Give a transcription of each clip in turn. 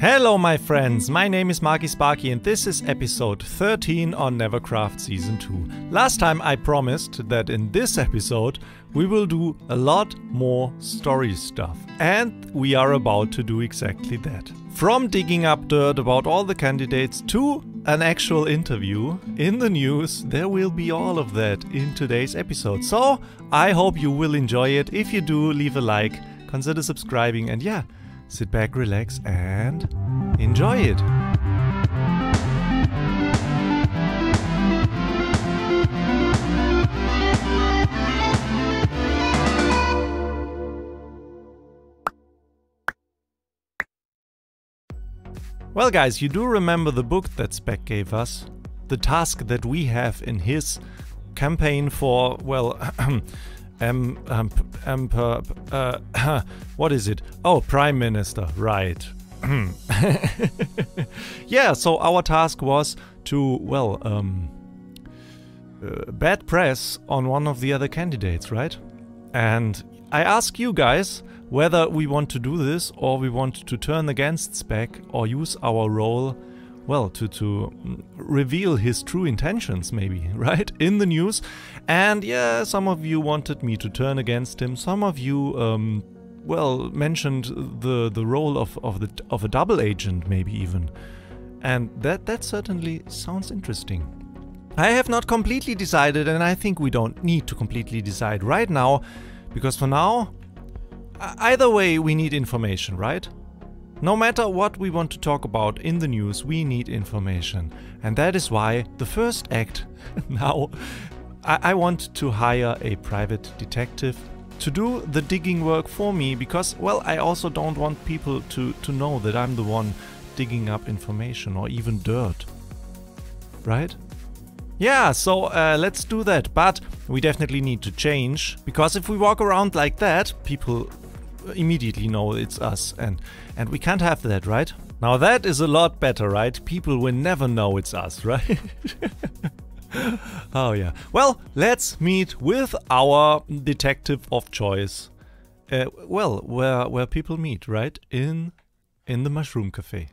Hello my friends, my name is Marky Sparky and this is episode 13 on NeverCraft Season 2. Last time I promised that in this episode we will do a lot more story stuff, and we are about to do exactly that. From digging up dirt about all the candidates to an actual interview in the news, there will be all of that in today's episode. So I hope you will enjoy it. If you do, leave a like, consider subscribing, and yeah, sit back, relax, and enjoy it. Well guys, you do remember the book that Spec gave us? The task that we have in his campaign for, well, what is it? Oh, Prime Minister, right. Yeah, so our task was to, well, bad press on one of the other candidates, right? And I ask you guys whether we want to do this or we want to turn against Spec or use our role, well, to reveal his true intentions, maybe, right, in the news. And yeah, some of you wanted me to turn against him. Some of you, well, mentioned the role of a double agent, maybe even. And that certainly sounds interesting. I have not completely decided, and I think we don't need to completely decide right now, because for now, either way, we need information, right? No matter what we want to talk about in the news, we need information. And that is why the first act now, I want to hire a private detective to do the digging work for me, because, well, I also don't want people to know that I'm the one digging up information or even dirt. Right? Yeah, so let's do that. But we definitely need to change, because if we walk around like that, people immediately know it's us, and we can't have that, right? Now that is a lot better, right? People will never know it's us, right? Oh yeah. Well, let's meet with our detective of choice. Well, where people meet, right? In the Mushroom Cafe.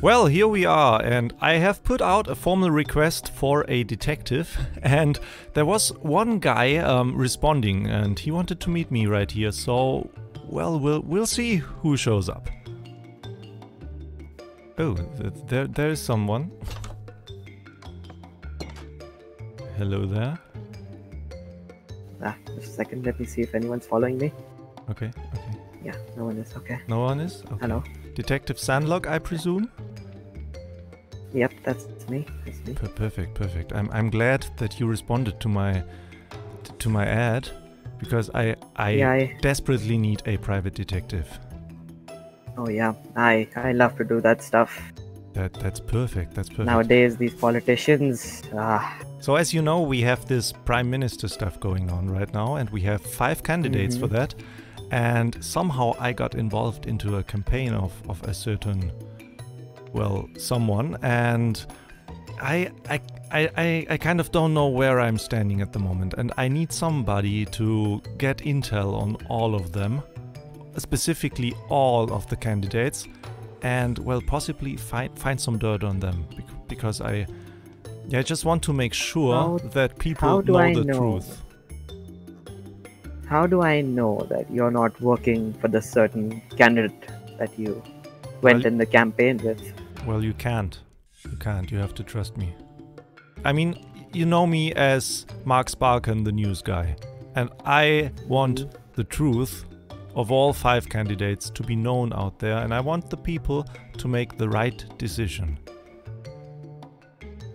Well, here we are, and I have put out a formal request for a detective, and there was one guy responding, and he wanted to meet me right here, so well, we'll see who shows up. Oh, there is someone. Hello there. Just a second, let me see if anyone's following me. Okay. Yeah, no one is, okay. No one is? Okay. Hello. Detective Sandlock, I presume? Yep, that's me. Perfect. I'm glad that you responded to my ad, because I desperately need a private detective. Oh yeah, I love to do that stuff. That's perfect. Nowadays, these politicians. So as you know, we have this Prime Minister stuff going on right now, and we have 5 candidates for that. And somehow I got involved into a campaign of a certain, well, someone, and I kind of don't know where I'm standing at the moment, and I need somebody to get intel on all of them, specifically all of the candidates, and, well, possibly find some dirt on them, because I just want to make sure that people know the truth. How do I know that you're not working for the certain candidate that you went in the campaign with? Well, you can't. You have to trust me. I mean, you know me as Mark Sparken, the news guy. And I want the truth of all 5 candidates to be known out there. And I want the people to make the right decision.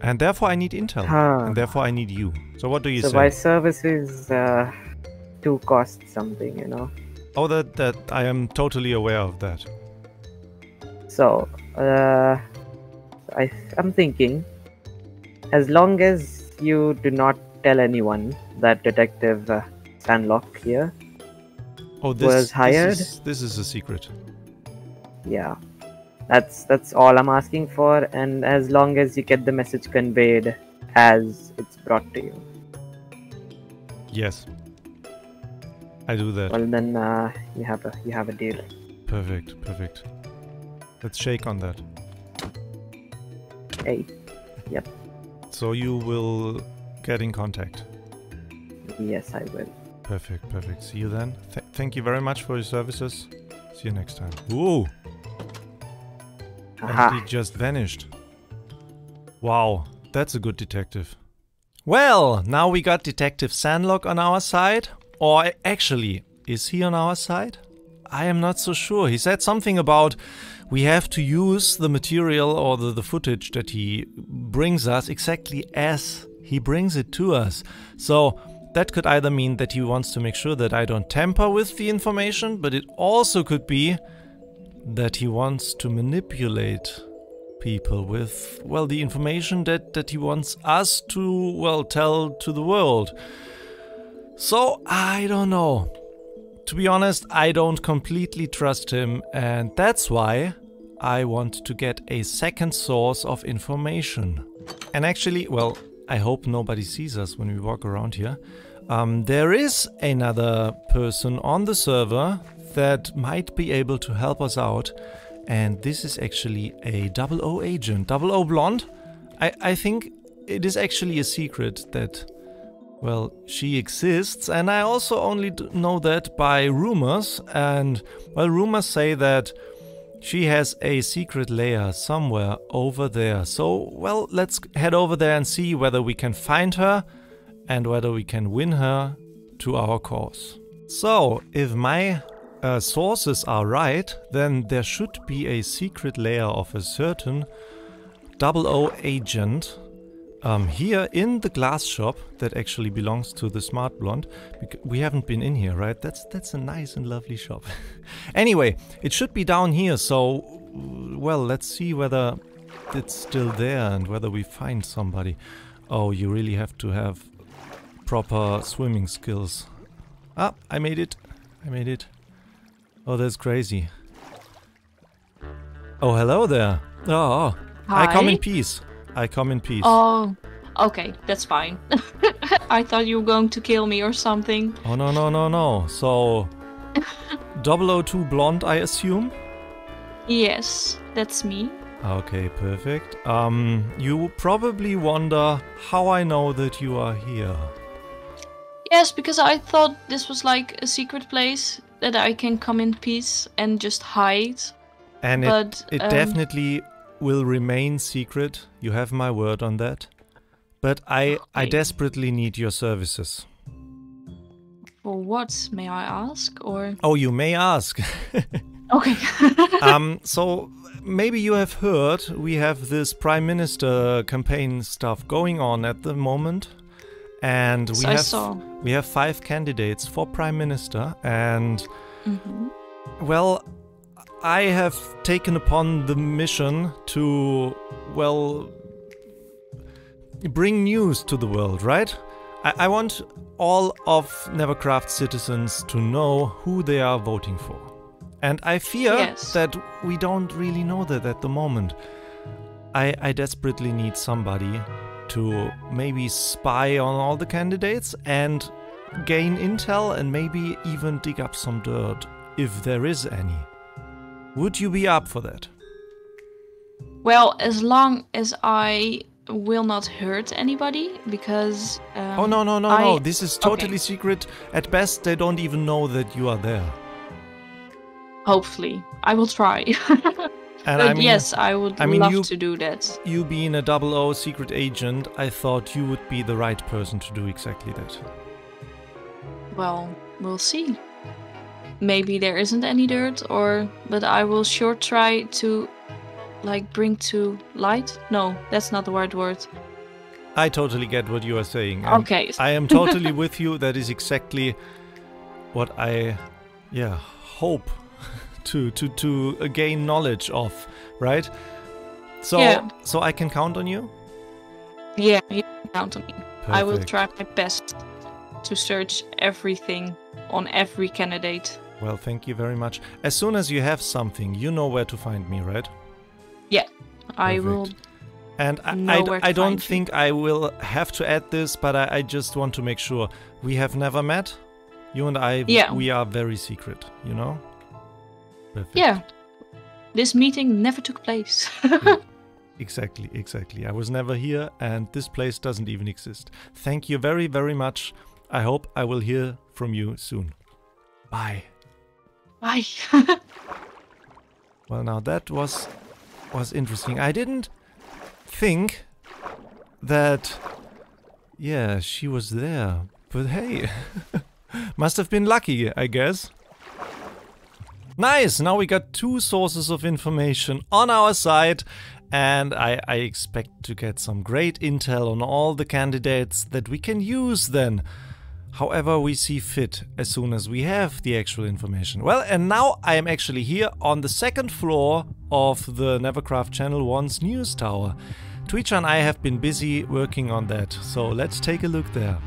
And therefore I need intel. And therefore I need you. So what do you say? So my services do cost something, you know? Oh, that I am totally aware of that. So, I'm thinking, as long as you do not tell anyone that Detective Sandlock here was hired. This is a secret. Yeah, that's all I'm asking for, and as long as you get the message conveyed as it's brought to you. Yes, I do that. Well then, you have a deal. Perfect. Let's shake on that. Hey. Yep. So you will get in contact. Yes, I will. Perfect, perfect. See you then. Thank you very much for your services. See you next time. Ooh! Aha. And he just vanished. Wow, that's a good detective. Well, now we got Detective Sandlock on our side. Or actually, is he on our side? I am not so sure. He said something about we have to use the material or the footage that he brings us exactly as he brings it to us. So that could either mean that he wants to make sure that I don't tamper with the information, but it also could be that he wants to manipulate people with, well, the information that he wants us to, well, tell to the world. So, I don't know. To be honest, I don't completely trust him, and that's why I want to get a second source of information. And actually, well, I hope nobody sees us when we walk around here. There is another person on the server that might be able to help us out, and this is actually a 00 agent. 00 blonde. I think it is actually a secret that, well, she exists, and I also only know that by rumors, and, well, rumors say that she has a secret lair somewhere over there. So, well, let's head over there and see whether we can find her and whether we can win her to our cause. So, if my sources are right, then there should be a secret lair of a certain 00 agent here in the glass shop that actually belongs to the smart blonde. We haven't been in here, right? That's a nice and lovely shop. Anyway, it should be down here, so, well, let's see whether it's still there and whether we find somebody. Oh, you really have to have proper swimming skills. Ah, I made it. I made it. Oh, that's crazy. Oh, hello there. Oh, Hi. I come in peace. I come in peace. Oh, okay, that's fine. I thought you were going to kill me or something. Oh, no, no, no, no. So, 002 blonde, I assume? Yes, that's me. Okay, perfect. You probably wonder how I know that you are here. Yes, because I thought this was like a secret place that I can come in peace and just hide. And but, it definitely will remain secret. You have my word on that. But I desperately need your services. For what, may I ask? Or Oh, you may ask. okay. So maybe you have heard we have this Prime Minister campaign stuff going on at the moment. And we have 5 candidates for Prime Minister, and well, I have taken upon the mission to, well, bring news to the world, right? I want all of NeverCraft citizens to know who they are voting for. And I fear that we don't really know that at the moment. I desperately need somebody to maybe spy on all the candidates and gain intel and maybe even dig up some dirt, if there is any. Would you be up for that? Well, as long as I will not hurt anybody, because... oh, no, no, no, no. This is totally secret. At best, they don't even know that you are there. Hopefully. I will try. And but I mean, yes, I would love to do that. You being a 00 secret agent, I thought you would be the right person to do exactly that. Well, we'll see. Maybe there isn't any dirt, but I will sure try to, like, bring to light. No, that's not the right word. I totally get what you are saying. Okay. I am totally with you. That is exactly what I, hope to gain knowledge of, right? So, so I can count on you? Yeah, you can count on me. Perfect. I will try my best to search everything on every candidate. Well, thank you very much. As soon as you have something, you know where to find me, right? Yeah, I will. And I don't think I will have to add this, but I just want to make sure. We have never met. You and I, we are very secret, you know? Perfect. Yeah, this meeting never took place. Exactly, exactly. I was never here, and this place doesn't even exist. Thank you very, very much. I hope I will hear from you soon. Bye. Bye. Well, now that was interesting. I didn't think that, yeah, she was there. But hey, must have been lucky, I guess. Nice! Now we got 2 sources of information on our side, and I expect to get some great intel on all the candidates that we can use then. However we see fit, as soon as we have the actual information. Well, and now I am actually here on the 2nd floor of the NeverCraft Channel 1's news tower. Twitch and I have been busy working on that, so let's take a look there.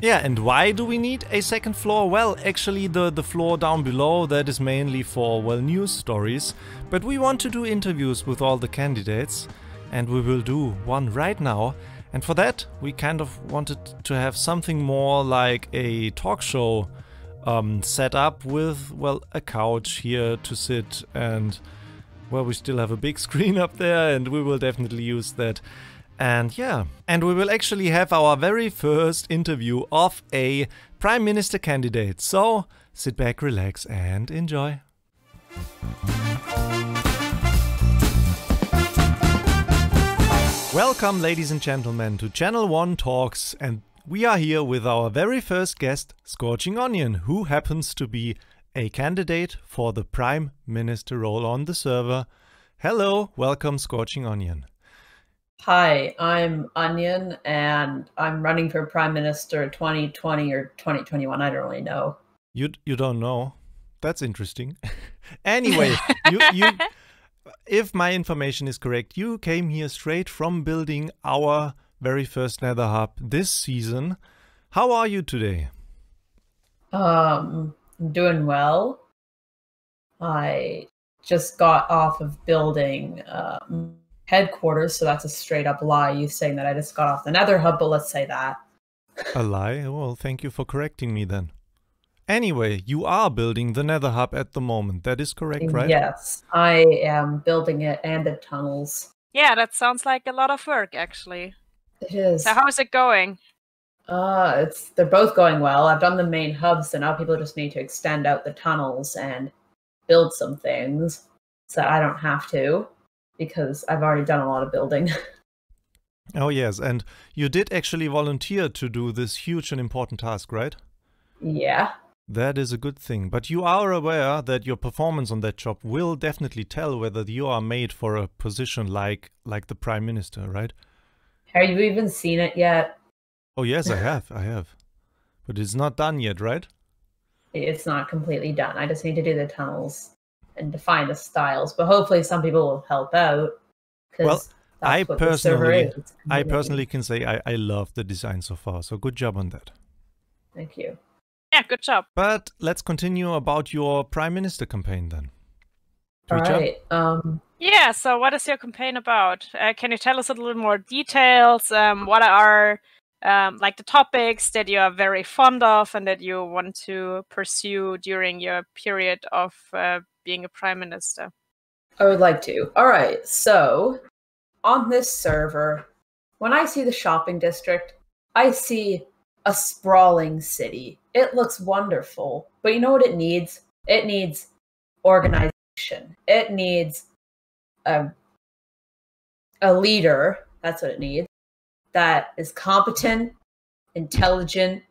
Yeah, and why do we need a 2nd floor? Well, actually the floor down below, that is mainly for, well, news stories. But we want to do interviews with all the candidates, and we will do one right now. And for that, we kind of wanted to have something more like a talk show set up with, well, a couch here to sit, and, well, we still have a big screen up there, and we will definitely use that. And yeah, and we will actually have our very first interview of a Prime Minister candidate. So sit back, relax and enjoy. Welcome, ladies and gentlemen, to Channel 1 Talks, and we are here with our very first guest, ScorchingOnion, who happens to be a candidate for the Prime Minister role on the server. Hello, welcome ScorchingOnion. Hi, I'm Onion, and I'm running for Prime Minister 2020 or 2021. I don't really know. You don't know? That's interesting. Anyway, if my information is correct, you came here straight from building our very first Nether Hub this season. How are you today? I'm doing well. I just got off of building headquarters, so that's a straight up lie, you saying that I just got off the Nether Hub, but let's say that. A lie? Well, thank you for correcting me then. Anyway, you are building the Nether Hub at the moment, that is correct, right? Yes, I am building it and the tunnels. Yeah, that sounds like a lot of work, actually. It is. So how is it going? They're both going well. I've done the main hub, so now people just need to extend out the tunnels and build some things, so I don't have to, because I've already done a lot of building. Oh yes, and you did actually volunteer to do this huge and important task, right? Yeah. That is a good thing, but you are aware that your performance on that job will definitely tell whether you are made for a position like the Prime Minister, right? Have you even seen it yet? Oh yes, I have. But it's not done yet, right? It's not completely done. I just need to do the tunnels and define the styles, but hopefully some people will help out. Well, I personally can say I love the design so far, so good job on that. Thank you. Yeah, good job. But let's continue about your Prime Minister campaign then. All right. Yeah, so what is your campaign about? Can you tell us a little more details? What are like the topics that you are very fond of and that you want to pursue during your period of being a Prime Minister? I would like to. All right. So on this server, when I see the shopping district, I see a sprawling city. It looks wonderful. But you know what it needs? It needs organization. It needs a leader. That's what it needs. That is competent, intelligent,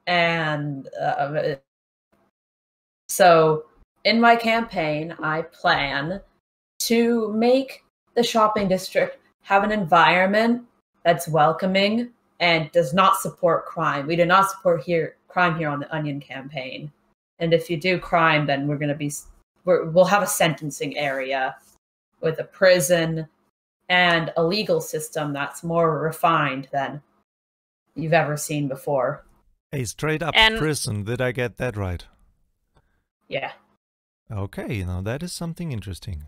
and so in my campaign, I plan to make the shopping district have an environment that's welcoming and does not support crime. We do not support crime here on the Onion campaign. And if you do crime, then we'll have a sentencing area with a prison and a legal system that's more refined than you've ever seen before. A straight up prison, did I get that right? Yeah. Okay, now that is something interesting.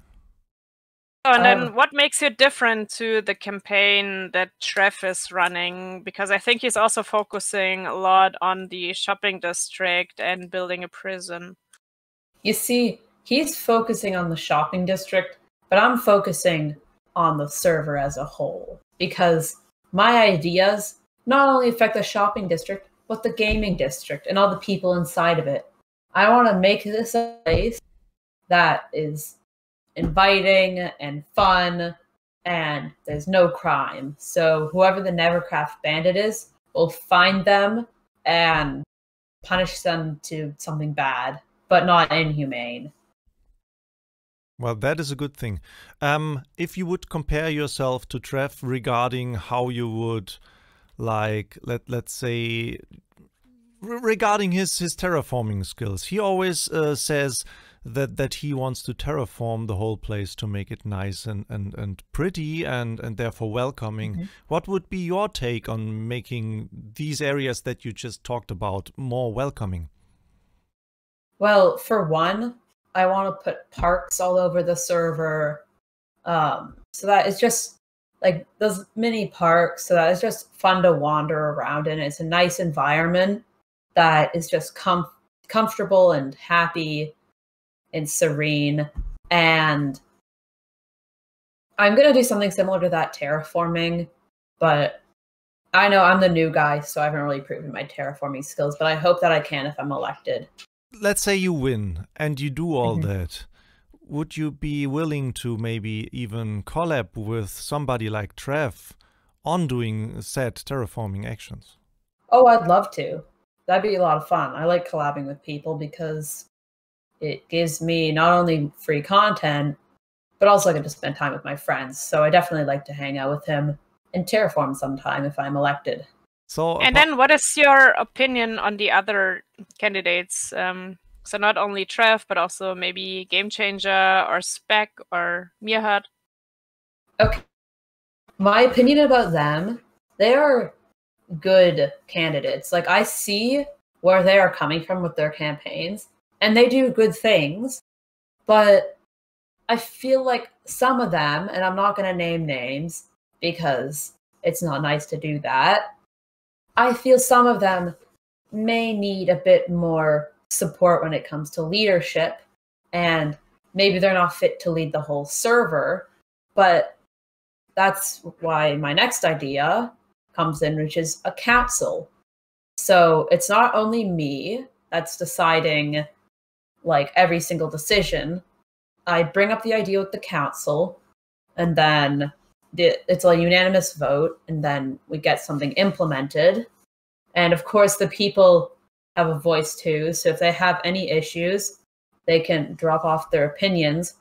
Oh, and then what makes it different to the campaign that Trev is running? Because I think he's also focusing a lot on the shopping district and building a prison. You see, he's focusing on the shopping district, but I'm focusing on the server as a whole. Because my ideas not only affect the shopping district, but the gaming district and all the people inside of it. I want to make this a place that is inviting and fun, and there's no crime. So whoever the NeverCraft bandit is, will find them and punish them to something bad, but not inhumane. Well, that is a good thing. If you would compare yourself to Trev regarding how you would, like, let's say, regarding his terraforming skills, he always says that he wants to terraform the whole place to make it nice and pretty and therefore welcoming. Mm-hmm. What would be your take on making these areas that you just talked about more welcoming? Well, for one, I want to put parks all over the server, so that it's just like those mini parks, so that it's just fun to wander around in. It's a nice environment that is just comfortable and happy and serene. And I'm going to do something similar to that terraforming, but I know I'm the new guy, so I haven't really proven my terraforming skills, but I hope that I can if I'm elected. Let's say you win and you do all that. Would you be willing to maybe even collab with somebody like Trev on doing said terraforming actions? Oh, I'd love to. That'd be a lot of fun. I like collabing with people because it gives me not only free content, but also I get to spend time with my friends. So I definitely like to hang out with him and terraform sometime if I'm elected. So, and then what is your opinion on the other candidates? So not only Trev, but also maybe Game Changer or Spec or Mirhat. Okay. My opinion about them, they are good candidates. Like, I see where they are coming from with their campaigns, and they do good things, but I feel like some of them, and I'm not going to name names because it's not nice to do that, I feel some of them may need a bit more support when it comes to leadership, and maybe they're not fit to lead the whole server, but that's why my next idea comes in, which is a council. So it's not only me that's deciding like every single decision. I bring up the idea with the council, and then it's a unanimous vote, and then we get something implemented. And of course, the people have a voice too. So if they have any issues, they can drop off their opinions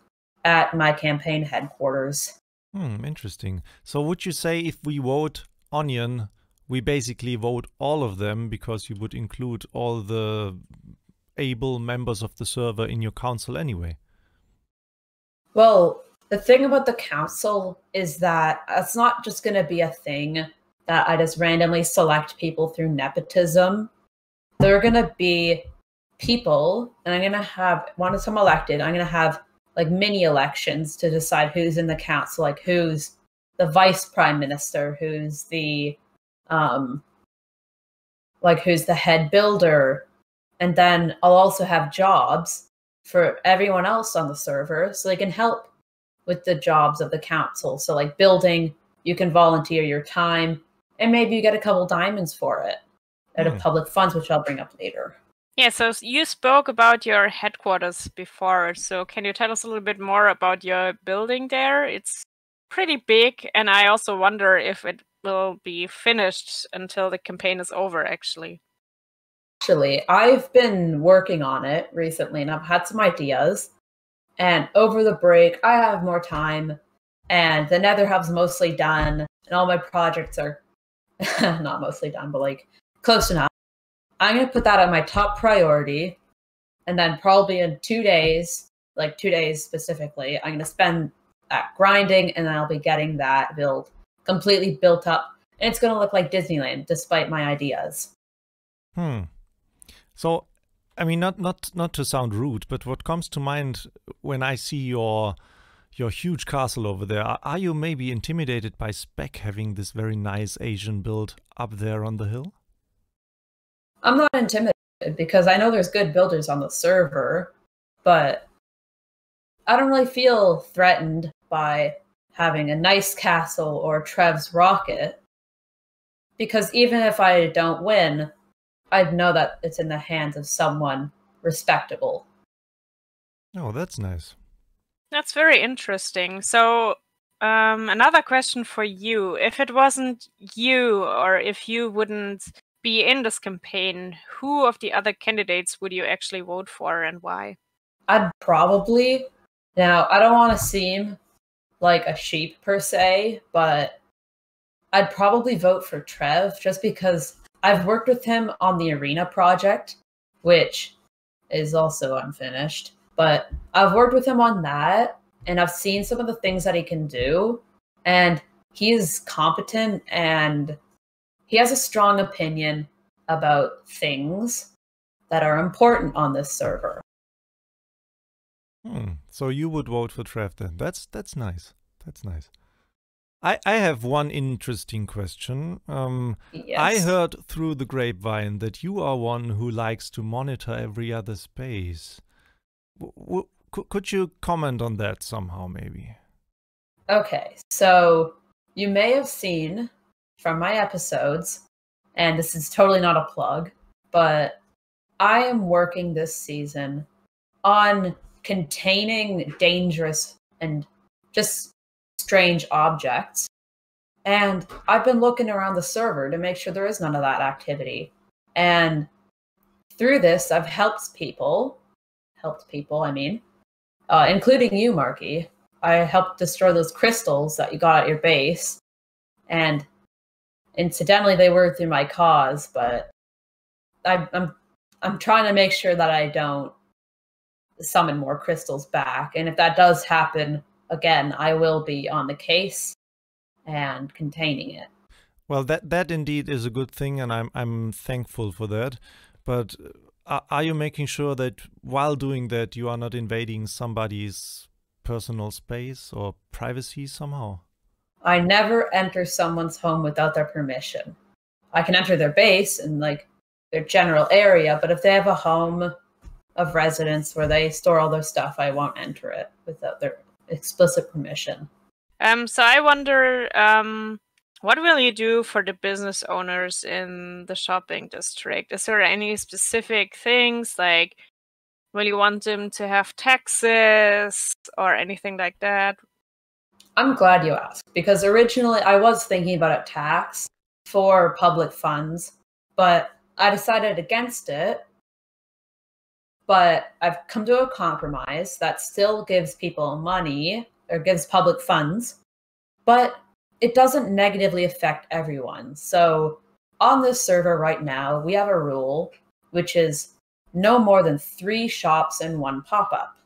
at my campaign headquarters. Interesting. So would you say if we vote Onion, we basically vote all of them because you would include all the able members of the server in your council anyway? Well, the thing about the council is that it's not just going to be a thing that I just randomly select people through nepotism. They're going to be people, and I'm going to have, once I'm elected, I'm going to have like mini elections to decide who's in the council, like who's the vice prime minister, who's the who's the head builder. And then I'll also have jobs for everyone else on the server so they can help with the jobs of the council. So like building you can volunteer your time, and maybe you get a couple diamonds for it out of public funds, which I'll bring up later. Yeah, so you spoke about your headquarters before. So can you tell us a little bit more about your building there? It's pretty big, and I also wonder if it will be finished until the campaign is over, actually. Actually, I've been working on it recently, and I've had some ideas. And over the break, I have more time, and the Nether Hub's mostly done, and all my projects are not mostly done, but like close enough. I'm going to put that on my top priority, and then probably in 2 days, like 2 days specifically, I'm going to spend that grinding, and then I'll be getting that build completely built up, and it's going to look like Disneyland, despite my ideas. So, I mean, not to sound rude, but what comes to mind when I see your huge castle over there, are you maybe intimidated by Spec having this very nice Asian build up there on the hill? I'm not intimidated because I know there's good builders on the server, but I don't really feel threatened by having a nice castle or Trev's rocket, because even if I don't win, I'd know that it's in the hands of someone respectable. Oh, that's nice. That's very interesting. So, another question for you. If it wasn't you, or if you wouldn't be in this campaign, who of the other candidates would you actually vote for, and why? I'd probably... Now, I don't want to seem like a sheep per se, but I'd probably vote for Trev just because I've worked with him on the Arena project, which is also unfinished. But I've worked with him on that, and I've seen some of the things that he can do, and he is competent, and he has a strong opinion about things that are important on this server. So you would vote for Trev then? That's nice. That's nice. I have one interesting question. Yes. I heard through the grapevine that you are one who likes to monitor every other space. Could you comment on that somehow, maybe? Okay, so you may have seen from my episodes, and this is totally not a plug, but I am working this season on containing dangerous and just strange objects. And I've been looking around the server to make sure there is none of that activity. And through this, I've helped people, including you, Marky. I helped destroy those crystals that you got at your base. And incidentally, they were through my cause, but I'm trying to make sure that I don't summon more crystals back. And if that does happen, again, I will be on the case and containing it. Well, that indeed is a good thing, and I'm thankful for that. But are you making sure that while doing that, you are not invading somebody's personal space or privacy somehow? I never enter someone's home without their permission. I can enter their base and like their general area, but if they have a home of residence where they store all their stuff, I won't enter it without their explicit permission. So I wonder, what will you do for the business owners in the shopping district? Is there any specific things, like, will you want them to have taxes or anything like that? I'm glad you asked, because originally I was thinking about a tax for public funds, but I decided against it. But I've come to a compromise that still gives people money, or gives public funds, but it doesn't negatively affect everyone. So on this server right now, we have a rule, which is no more than 3 shops in 1 pop-up.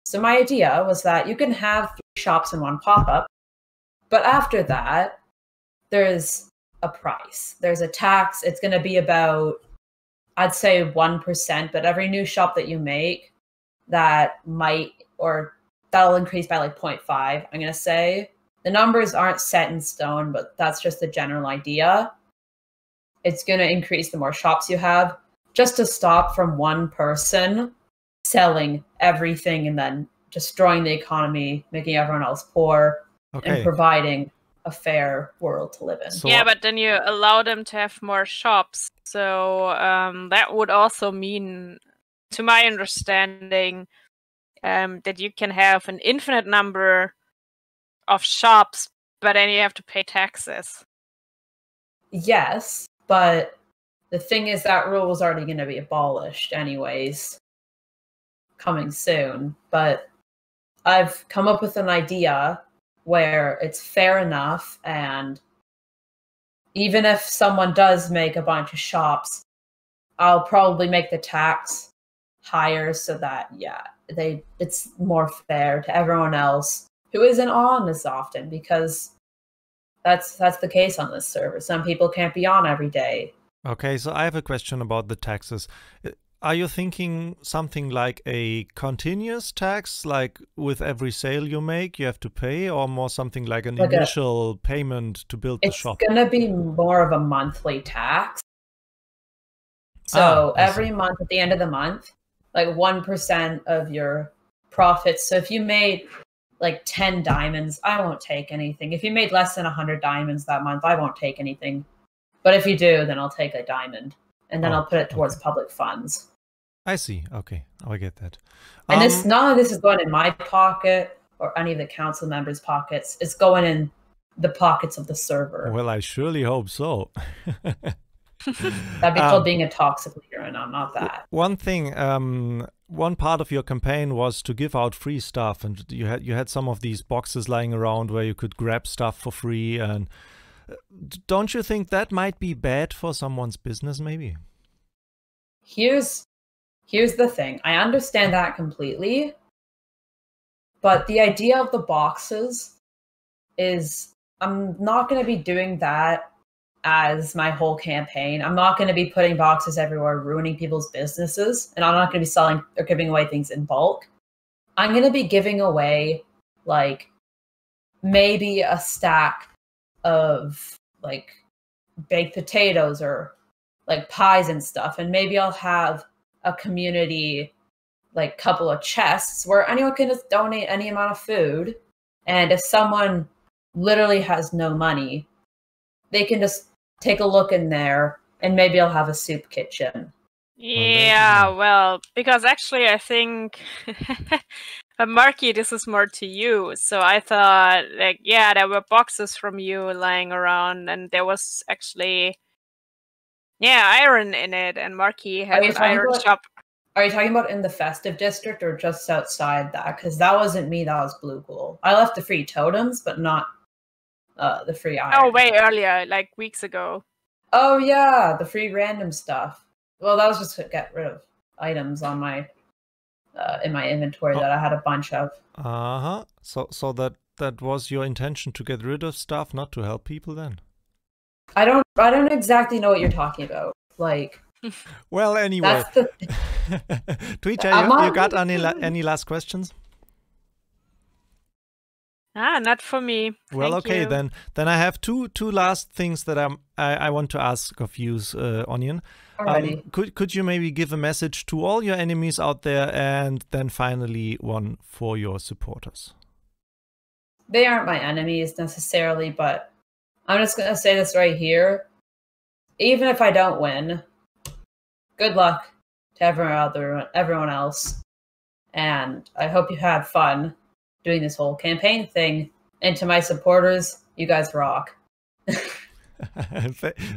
So my idea was that you can have 3 shops in 1 pop-up, but after that, there's a price. There's a tax. It's going to be about, I'd say 1%, but every new shop that you make, that'll increase by like 0.5, I'm going to say. The numbers aren't set in stone, but that's just the general idea. It's going to increase the more shops you have, just to stop from one person selling everything and then destroying the economy, making everyone else poor, and providing a fair world to live in. So, yeah, but then you allow them to have more shops. So that would also mean, to my understanding, that you can have an infinite number of shops, but then you have to pay taxes. Yes, but the thing is that rule was already going to be abolished anyways, coming soon. But I've come up with an idea where it's fair enough, and even if someone does make a bunch of shops, I'll probably make the tax higher so that, yeah, it's more fair to everyone else who isn't on as often, because that's the case on this server. Some people can't be on every day. okay, so I have a question about the taxes. Are you thinking something like a continuous tax, like with every sale you make, you have to pay, or more something like an initial payment to build the shop? It's going to be more of a monthly tax. So every month, at the end of the month, like 1% of your profits. So if you made like 10 diamonds, I won't take anything. If you made less than 100 diamonds that month, I won't take anything. But if you do, then I'll take a diamond, and then I'll put it towards public funds. I see. Okay, I get that. And none of this is going in my pocket or any of the council members' pockets. It's going in the pockets of the server. Well, I surely hope so. That'd be called being a toxic leader, and I'm not that. One thing, one part of your campaign was to give out free stuff, and you had some of these boxes lying around where you could grab stuff for free. And don't you think that might be bad for someone's business, maybe? Here's the thing. I understand that completely, but the idea of the boxes is I'm not going to be doing that as my whole campaign. I'm not going to be putting boxes everywhere, ruining people's businesses, and I'm not going to be selling or giving away things in bulk. I'm going to be giving away like maybe a stack of like baked potatoes or like pies and stuff, and maybe I'll have a community like couple of chests where anyone can just donate any amount of food, and if someone literally has no money, they can just take a look in there, and maybe I'll have a soup kitchen. Yeah, well, because actually I think Marky, this is more to you. So I thought, like, yeah, there were boxes from you lying around, and there was actually, yeah, iron in it, and Marky had an iron shop. Are you talking about in the festive district or just outside that? Because that wasn't me, that was Blue Ghoul. I left the free totems, but not the free iron. Oh, way earlier, like weeks ago. Oh yeah, the free random stuff. Well, that was just to get rid of items on my in my inventory that I had a bunch of. So that was your intention, to get rid of stuff, not to help people then? I don't exactly know what you're talking about. Like, well, anyway. That's the Tweecha, you got any last questions? Not for me. Well, Thank okay, you. then I have two last things that I want to ask of you, Onion. Could you maybe give a message to all your enemies out there, and then finally one for your supporters? They aren't my enemies necessarily, but I'm just gonna say this right here. Even if I don't win, good luck to everyone else, and I hope you had fun doing this whole campaign thing. And to my supporters, you guys rock.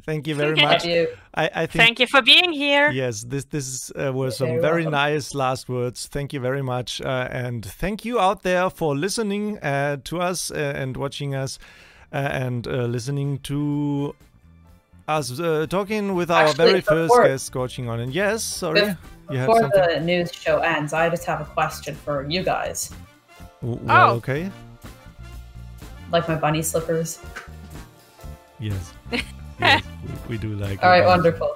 Thank you very much. I think, thank you for being here. Yes, this was some very nice last words. Thank you very much, and thank you out there for listening to us and watching us and listening to us talking with our very first guest, ScorchingOnion. Yes, sorry. Before the news show ends, I just have a question for you guys. Well, okay. Like my bunny slippers? Yes. Yes, we do like. All right, wonderful.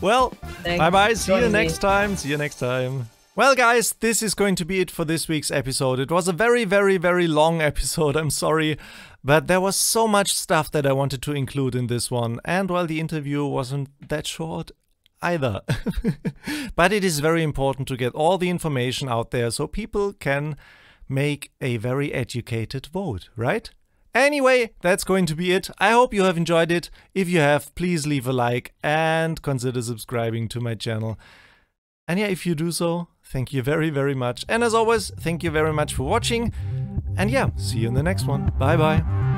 Well, bye-bye. See you next time. See you next time. Well, guys, this is going to be it for this week's episode. It was a very, very, very long episode. I'm sorry. But there was so much stuff that I wanted to include in this one. And, well, the interview wasn't that short either. But it is very important to get all the information out there so people can make a very educated vote, right? Anyway, that's going to be it. I hope you have enjoyed it. If you have, please leave a like and consider subscribing to my channel. And yeah, if you do so, thank you very, very much. And as always, thank you very much for watching. And yeah, see you in the next one. Bye bye.